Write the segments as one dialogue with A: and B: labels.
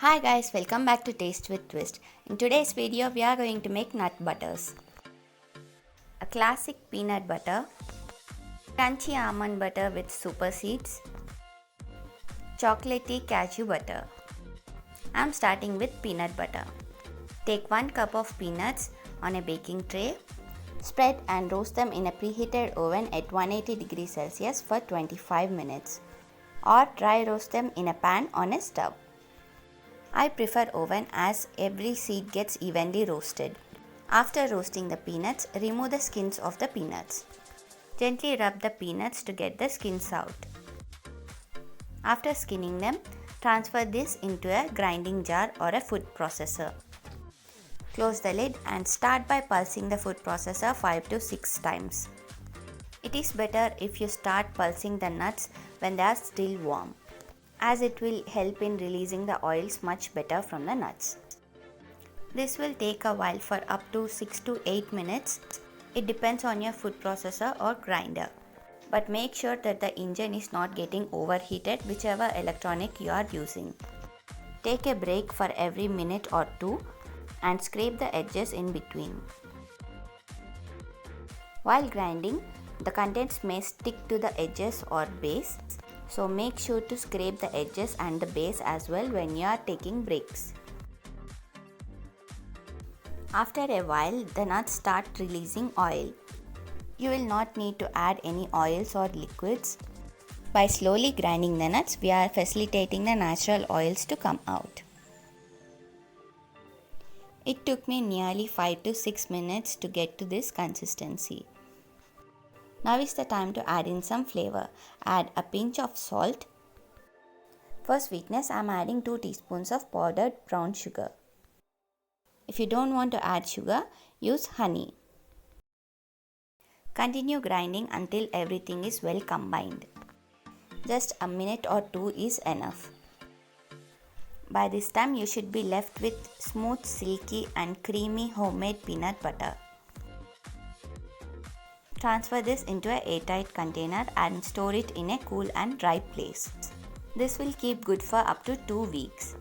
A: Hi guys, welcome back to Taste with Twist. In today's video, we are going to make nut butters. A classic peanut butter, crunchy almond butter with super seeds, chocolatey cashew butter. I'm starting with peanut butter. Take 1 cup of peanuts on a baking tray. Spread and roast them in a preheated oven at 180 degrees Celsius for 25 minutes, or dry roast them in a pan on a stove. I prefer oven as every seed gets evenly roasted. After roasting the peanuts, remove the skins of the peanuts. Gently rub the peanuts to get the skins out. After skinning them, transfer this into a grinding jar or a food processor. Close the lid and start by pulsing the food processor 5 to 6 times. It is better if you start pulsing the nuts when they are still warm, as it will help in releasing the oils much better from the nuts. This will take a while for up to 6 to 8 minutes. It depends on your food processor or grinder. But make sure that the engine is not getting overheated, whichever electronic you are using. Take a break for every minute or two and scrape the edges in between. While grinding, the contents may stick to the edges or base, so make sure to scrape the edges and the base as well when you are taking breaks. After a while, the nuts start releasing oil. You will not need to add any oils or liquids. By slowly grinding the nuts, we are facilitating the natural oils to come out. It took me nearly 5 to 6 minutes to get to this consistency. Now is the time to add in some flavor. Add a pinch of salt. For sweetness, I am adding 2 teaspoons of powdered brown sugar. If you don't want to add sugar, use honey. Continue grinding until everything is well combined. Just a minute or two is enough. By this time, you should be left with smooth, silky and creamy homemade peanut butter. Transfer this into an airtight container and store it in a cool and dry place. This will keep good for up to 2 weeks.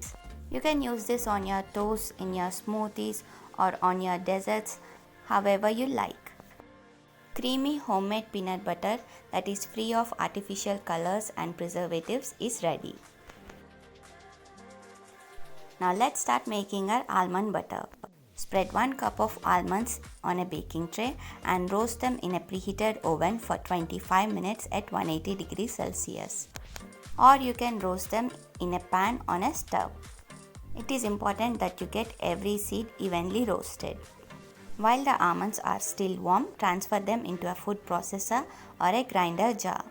A: You can use this on your toast, in your smoothies or on your desserts, however you like. Creamy homemade peanut butter that is free of artificial colors and preservatives is ready. Now let's start making our almond butter. Spread 1 cup of almonds on a baking tray and roast them in a preheated oven for 25 minutes at 180 degrees Celsius. Or you can roast them in a pan on a stove. It is important that you get every seed evenly roasted. While the almonds are still warm, transfer them into a food processor or a grinder jar.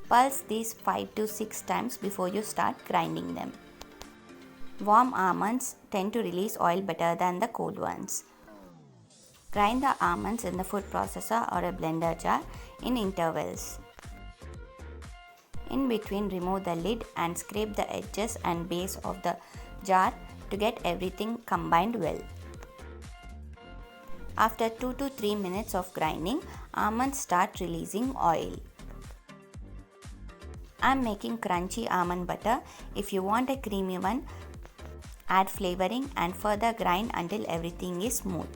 A: Pulse these 5 to 6 times before you start grinding them. Warm almonds tend to release oil better than the cold ones. Grind the almonds in the food processor or a blender jar in intervals. In between, remove the lid and scrape the edges and base of the jar to get everything combined well. After 2 to 3 minutes of grinding, almonds start releasing oil. I am making crunchy almond butter. If you want a creamy one, add flavoring and further grind until everything is smooth.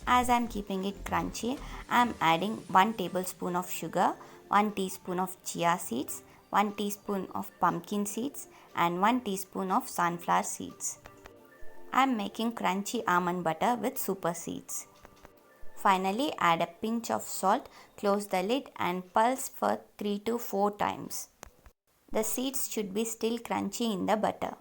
A: As I am keeping it crunchy, I am adding 1 tablespoon of sugar, 1 teaspoon of chia seeds, 1 teaspoon of pumpkin seeds and 1 teaspoon of sunflower seeds. I am making crunchy almond butter with super seeds. Finally, add a pinch of salt, close the lid and pulse for 3 to 4 times. The seeds should be still crunchy in the butter.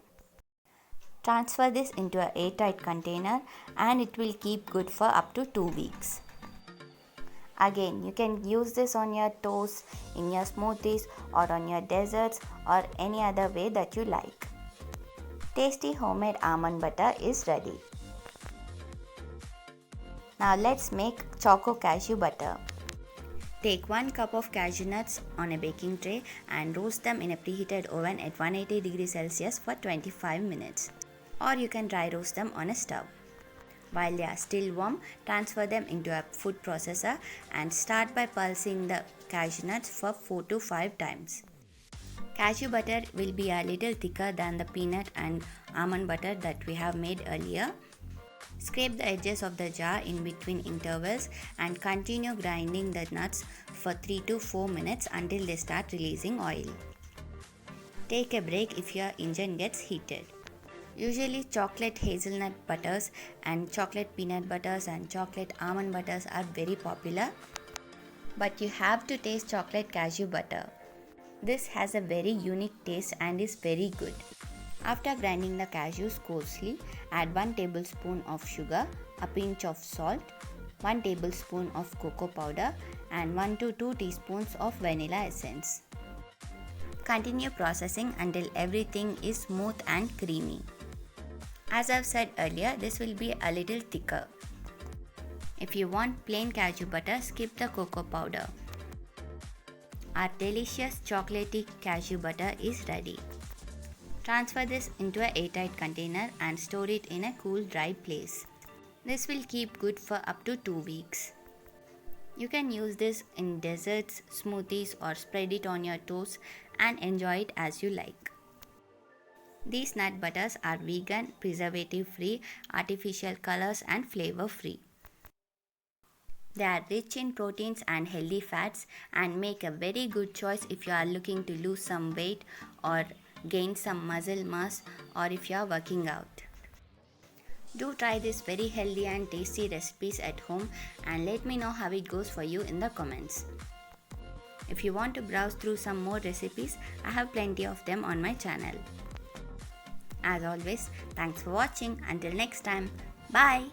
A: Transfer this into an airtight container and it will keep good for up to 2 weeks. Again, you can use this on your toast, in your smoothies or on your desserts or any other way that you like. Tasty homemade almond butter is ready. Now let's make choco cashew butter. Take 1 cup of cashew nuts on a baking tray and roast them in a preheated oven at 180 degrees Celsius for 25 minutes. Or you can dry roast them on a stove. While they are still warm, transfer them into a food processor and start by pulsing the cashew nuts for 4 to 5 times. Cashew butter will be a little thicker than the peanut and almond butter that we have made earlier. Scrape the edges of the jar in between intervals and continue grinding the nuts for 3 to 4 minutes until they start releasing oil. Take a break if your engine gets heated. Usually chocolate hazelnut butters and chocolate peanut butters and chocolate almond butters are very popular, but you have to taste chocolate cashew butter. This has a very unique taste and is very good. After grinding the cashews coarsely, add 1 tablespoon of sugar, a pinch of salt, 1 tablespoon of cocoa powder and 1 to 2 teaspoons of vanilla essence. Continue processing until everything is smooth and creamy. As I've said earlier, this will be a little thicker. If you want plain cashew butter, skip the cocoa powder. Our delicious chocolatey cashew butter is ready. Transfer this into an airtight container and store it in a cool, dry place. This will keep good for up to 2 weeks. You can use this in desserts, smoothies or spread it on your toast and enjoy it as you like. These nut butters are vegan, preservative free, artificial colors and flavor free. They are rich in proteins and healthy fats and make a very good choice if you are looking to lose some weight or gain some muscle mass or if you are working out. Do try this very healthy and tasty recipes at home and let me know how it goes for you in the comments. If you want to browse through some more recipes, I have plenty of them on my channel. As always, thanks for watching. Until next time, bye!